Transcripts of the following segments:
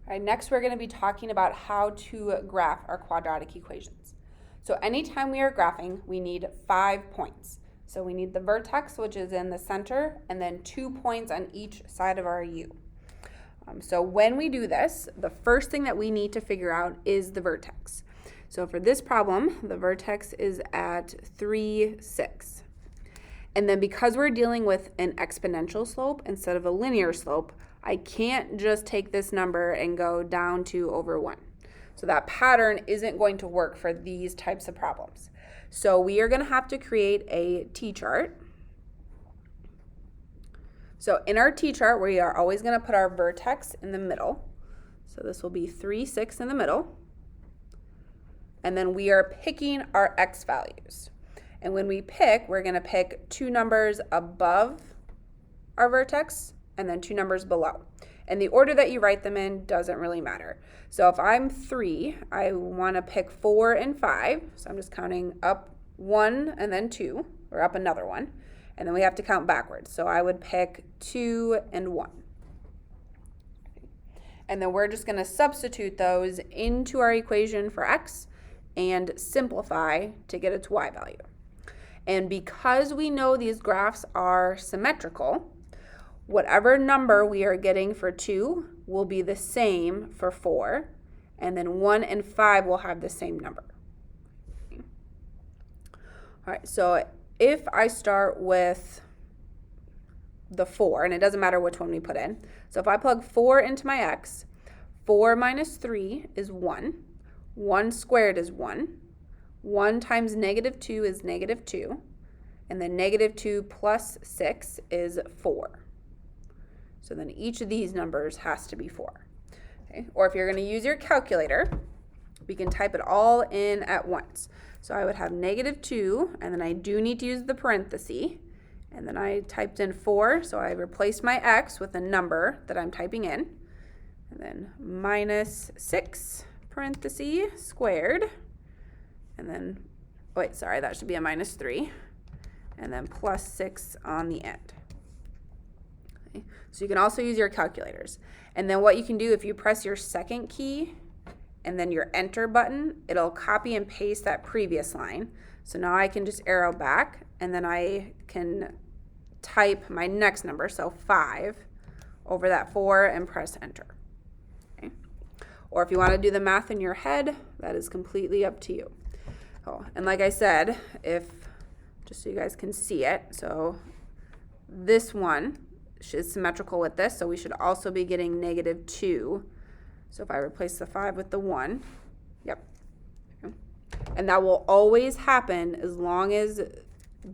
All right, next we're going to be talking about how to graph our quadratic equations. So anytime we are graphing, we need 5 points. So we need the vertex, which is in the center, and then 2 points on each side of our U. So when we do this, the first thing that we need to figure out is the vertex. So for this problem, the vertex is at 3, 6. And then because we're dealing with an exponential slope instead of a linear slope, I can't just take this number and go down 2 over 1. So that pattern isn't going to work for these types of problems. So we are going to have to create a T-chart. So in our T-chart, we are always going to put our vertex in the middle. So this will be 3, 6 in the middle. And then we are picking our x values. And when we pick, we're going to pick 2 numbers above our vertex and then 2 numbers below. And the order that you write them in doesn't really matter. So if I'm 3, I want to pick 4 and 5. So I'm just counting up 1 and then 2, or up another 1. And then we have to count backwards. So I would pick 2 and 1. And then we're just going to substitute those into our equation for x and simplify to get its y value. And because we know these graphs are symmetrical, whatever number we are getting for 2 will be the same for 4, and then 1 and 5 will have the same number. All right, so if I start with the 4, and it doesn't matter which one we put in, so if I plug 4 into my x, 4 minus 3 is 1, 1 squared is 1, 1 times negative 2 is negative 2, and then negative 2 plus 6 is 4. So then each of these numbers has to be 4. Okay? Or if you're going to use your calculator, we can type it all in at once. So I would have negative 2, and then I do need to use the parenthesis, and then I typed in 4, so I replaced my x with a number that I'm typing in, and then minus 6 parenthesis squared, and then, wait, sorry, that should be a minus 3, and then plus 6 on the end. Okay. So you can also use your calculators. And then what you can do, if you press your second key and then your enter button, it'll copy and paste that previous line. So now I can just arrow back, and then I can type my next number, so 5, over that 4 and press enter. Okay. Or if you want to do the math in your head, that is completely up to you. Oh, and like I said, just so you guys can see it, so this one is symmetrical with this, so we should also be getting negative 2. So if I replace the 5 with the 1, yep. Okay. And that will always happen as long as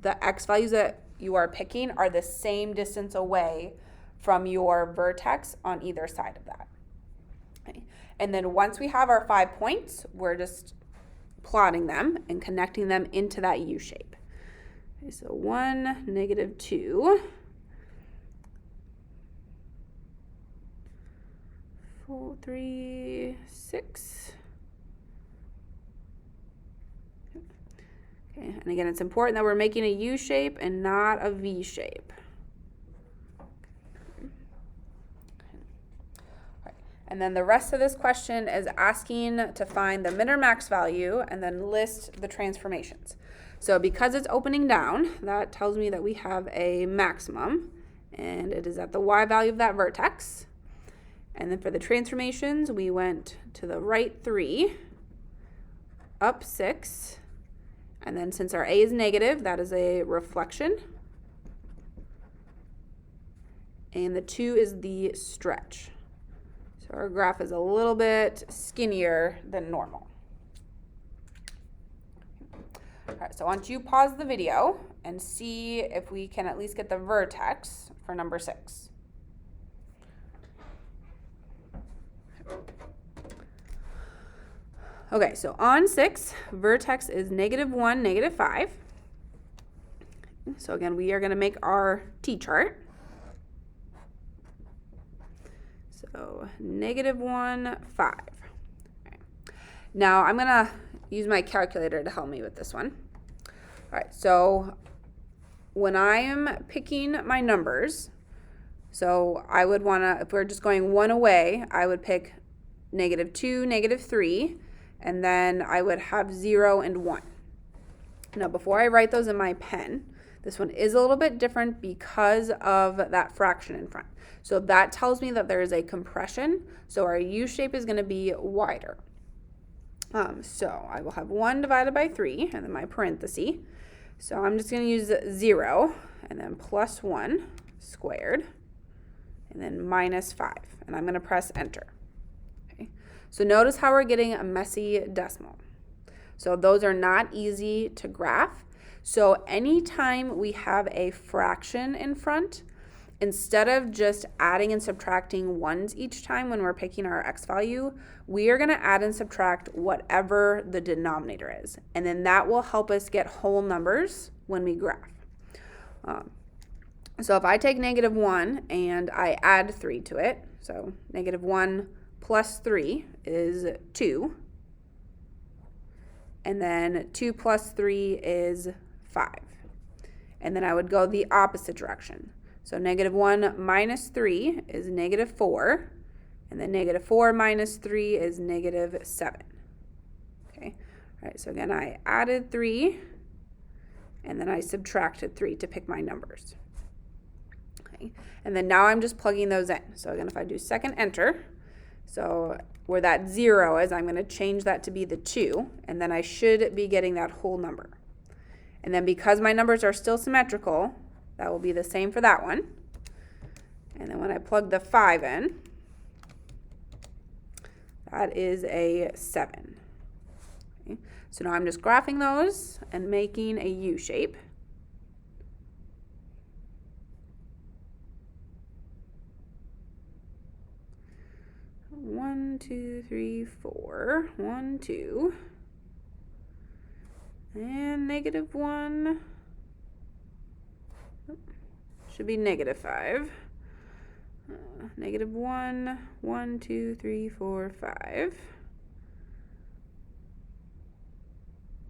the x values that you are picking are the same distance away from your vertex on either side of that. Okay. And then once we have our 5 points, we're just plotting them and connecting them into that U shape. Okay, so 1, negative 2, 4, 3, 6. Okay, and again, it's important that we're making a U shape and not a V shape. And then the rest of this question is asking to find the min or max value and then list the transformations. So because it's opening down, that tells me that we have a maximum, and it is at the y value of that vertex. And then for the transformations, we went to the right 3, up 6, and then since our a is negative, that is a reflection. And the 2 is the stretch. So our graph is a little bit skinnier than normal. All right, so why don't you pause the video and see if we can at least get the vertex for number 6. Okay, so on 6, vertex is negative 1, negative 5. So again, we are going to make our T-chart. So negative 1, 5. Okay. Now I'm going to use my calculator to help me with this one. All right, so when I am picking my numbers, so I would want to, if we're just going one away, I would pick -2, -3, and then I would have 0 and 1. Now, before I write those in my pen, this one is a little bit different because of that fraction in front. So that tells me that there is a compression, so our U shape is going to be wider. So I will have 1 divided by 3, and then my parenthesis. So I'm just going to use 0, and then plus 1 squared, and then -5, and I'm going to press enter. Okay. So notice how we're getting a messy decimal. So those are not easy to graph. So anytime we have a fraction in front, instead of just adding and subtracting ones each time when we're picking our x value, we are going to add and subtract whatever the denominator is. And then that will help us get whole numbers when we graph. So if I take -1 and I add 3 to it, so -1 plus 3 is 2. And then 2 plus 3 is 5. And then I would go the opposite direction. So -1 minus 3 is -4. And then -4 minus 3 is -7. Okay. All right, so again, I added 3, and then I subtracted 3 to pick my numbers. Okay. And then now I'm just plugging those in. So again, if I do second enter, so where that 0 is, I'm going to change that to be the 2, and then I should be getting that whole number. And then because my numbers are still symmetrical, that will be the same for that one. And then when I plug the 5 in, that is a 7. Okay. So now I'm just graphing those and making a U shape. One, 2, 3, 4. 1, 2. And -1. Should be -5. -1, 1, 2, 3, 4, 5.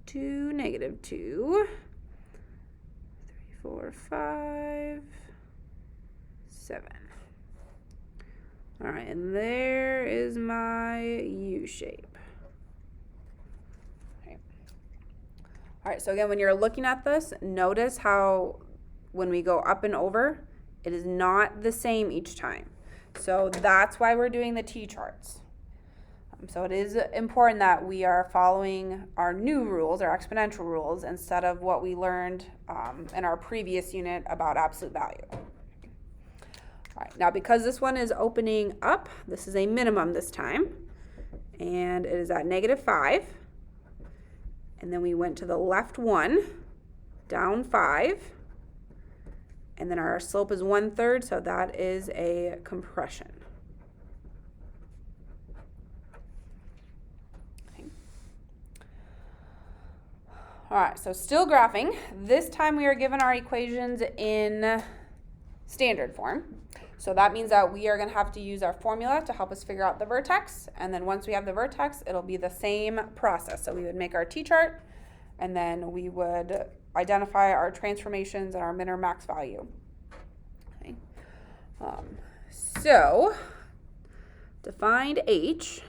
2, -2. 3, 4, 5. 7. All right, and there is my U shape. Okay. All right, so again, when you're looking at this, notice how when we go up and over, it is not the same each time. So that's why we're doing the T-charts. So it is important that we are following our new rules, our exponential rules, instead of what we learned in our previous unit about absolute value. All right, now because this one is opening up, this is a minimum this time, and it is at -5. And then we went to the left 1, down 5, and then our slope is 1/3, so that is a compression. Okay. All right, so still graphing. This time we are given our equations in standard form. So that means that we are going to have to use our formula to help us figure out the vertex. And then once we have the vertex, it'll be the same process. So we would make our T-chart, and then we would identify our transformations and our min or max value. Okay. So to find H,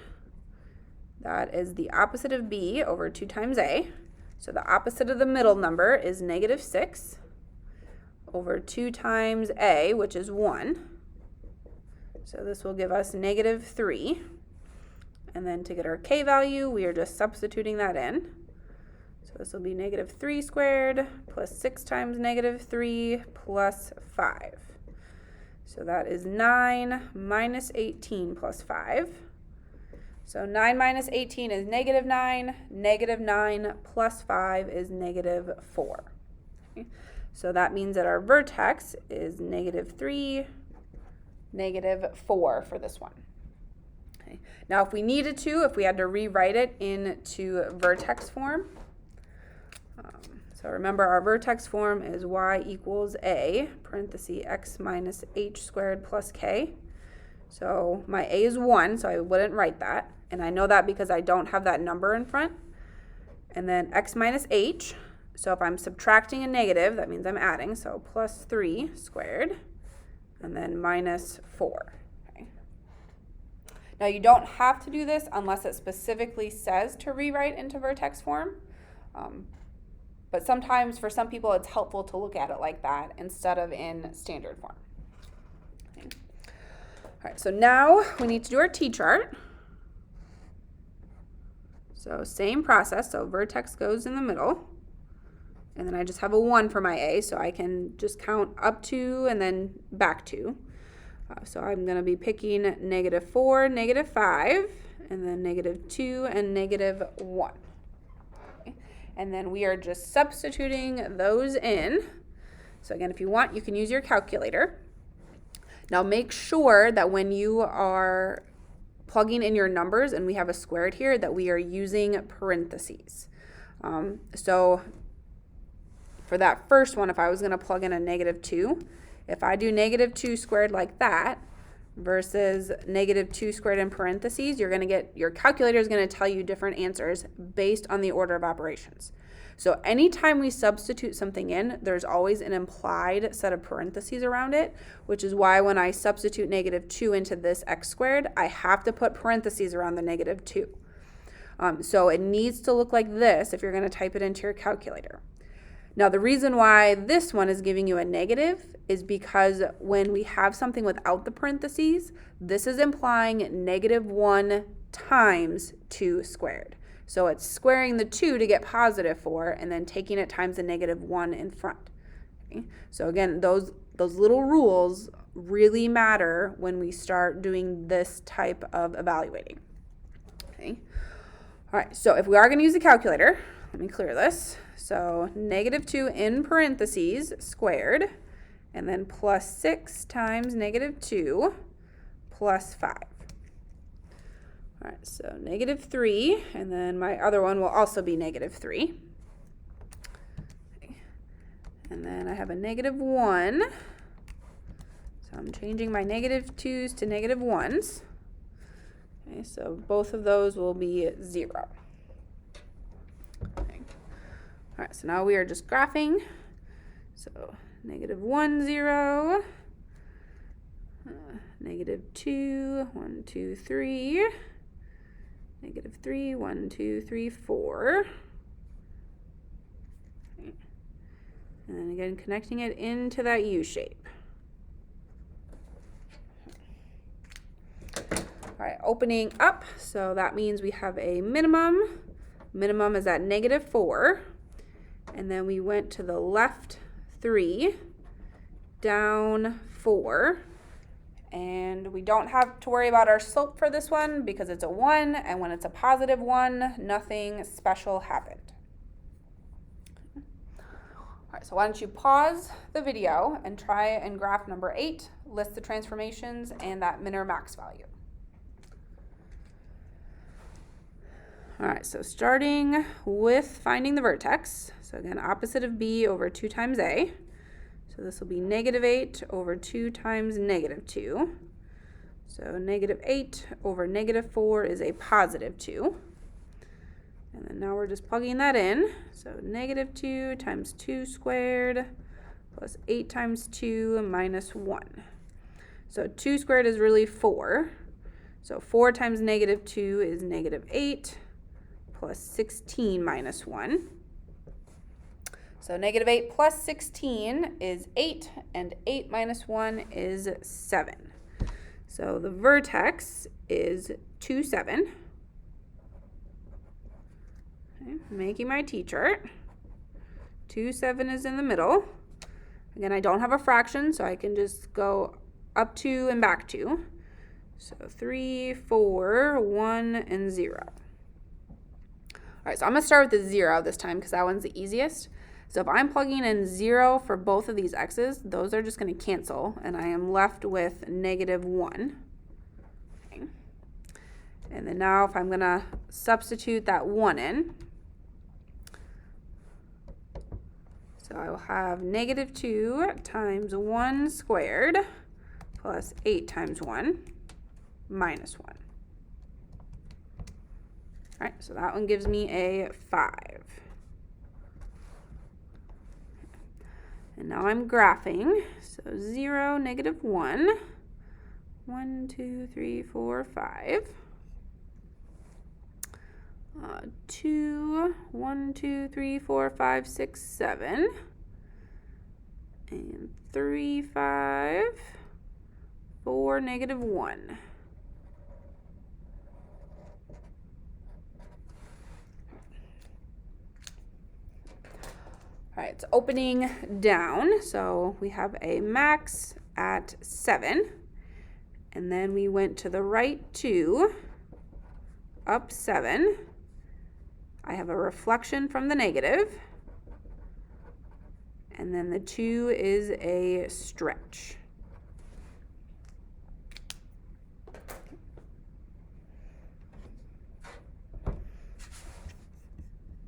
that is the opposite of B over 2 times A. So the opposite of the middle number is -6 over 2 times A, which is 1. So this will give us -3. And then to get our K value, we are just substituting that in. So this will be -3 squared plus 6 times -3 plus 5. So that is 9 minus 18 plus 5. So 9 minus 18 is -9. -9 plus 5 is -4. Okay. So that means that our vertex is -3, -4 for this one. Okay. Now if we needed to, if we had to rewrite it into vertex form, so remember our vertex form is y equals a, parenthesis x minus h squared plus k. So my a is 1, so I wouldn't write that. And I know that because I don't have that number in front. And then x minus h, so if I'm subtracting a negative, that means I'm adding, so plus 3 squared, and then -4. Okay. Now you don't have to do this unless it specifically says to rewrite into vertex form. But sometimes for some people it's helpful to look at it like that instead of in standard form. Okay. All right, so now we need to do our t-chart. So same process, so vertex goes in the middle. And then I just have a 1 for my A, so I can just count up 2 and then back 2. So I'm going to be picking -4, -5, and then -2 and -1. Okay. And then we are just substituting those in. So again, if you want, you can use your calculator. Now make sure that when you are plugging in your numbers and we have a squared here, that we are using parentheses. So for that first one, if I was going to plug in a -2, if I do -2 squared like that versus -2 squared in parentheses, you're going to get, your calculator is going to tell you different answers based on the order of operations. So anytime we substitute something in, there's always an implied set of parentheses around it, which is why when I substitute -2 into this x squared, I have to put parentheses around the -2. So it needs to look like this if you're going to type it into your calculator. Now, the reason why this one is giving you a negative is because when we have something without the parentheses, this is implying -1 times 2 squared. So it's squaring the 2 to get +4 and then taking it times the -1 in front. Okay? So again, those little rules really matter when we start doing this type of evaluating. Okay? All right, so if we are going to use a calculator, let me clear this. So -2 in parentheses squared, and then +6 times -2 +5. All right, so -3, and then my other one will also be -3. Okay. And then I have a -1. So I'm changing my -2's to -1's. Okay, so both of those will be 0. Okay. All right, so now we are just graphing. So -1, 0, -2, 1, 2, 3, -3, 1, 2, 3, 4. Okay. And then again, connecting it into that U shape. All right, opening up, so that means we have a minimum. Minimum is at -4. And then we went to the left 3, down 4. And we don't have to worry about our slope for this one because it's a 1, and when it's a +1, nothing special happened. All right, so why don't you pause the video and try and graph number 8, list the transformations and that min or max value. All right, so starting with finding the vertex. So again, opposite of b over 2 times a. So this will be -8 over 2 times -2. So -8 over -4 is a +2. And then now we're just plugging that in. So -2 times 2 squared plus 8 times 2 minus 1. So 2 squared is really 4. So 4 times -2 is -8 plus 16 minus 1. So -8 plus 16 is 8, and 8 minus 1 is 7. So the vertex is 2, 7. Okay, making my t-chart. 2, 7 is in the middle. Again, I don't have a fraction, so I can just go up 2 and back 2. So 3, 4, 1, and 0. All right, so I'm going to start with the 0 this time because that one's the easiest. So if I'm plugging in 0 for both of these x's, those are just going to cancel, and I am left with -1. Okay. And then now if I'm going to substitute that 1 in, so I will have -2 times 1 squared plus 8 times 1 minus 1. All right, so that one gives me a 5. And now I'm graphing. So 0, -1, 1, 2, 3, 4, 5. 2, 1, 2, 3, 4, 5, 6, 7. And 3, 5, 4, negative 1. All right, it's opening down. So we have a max at 7. And then we went to the right 2, up 7. I have a reflection from the negative. And then the 2 is a stretch.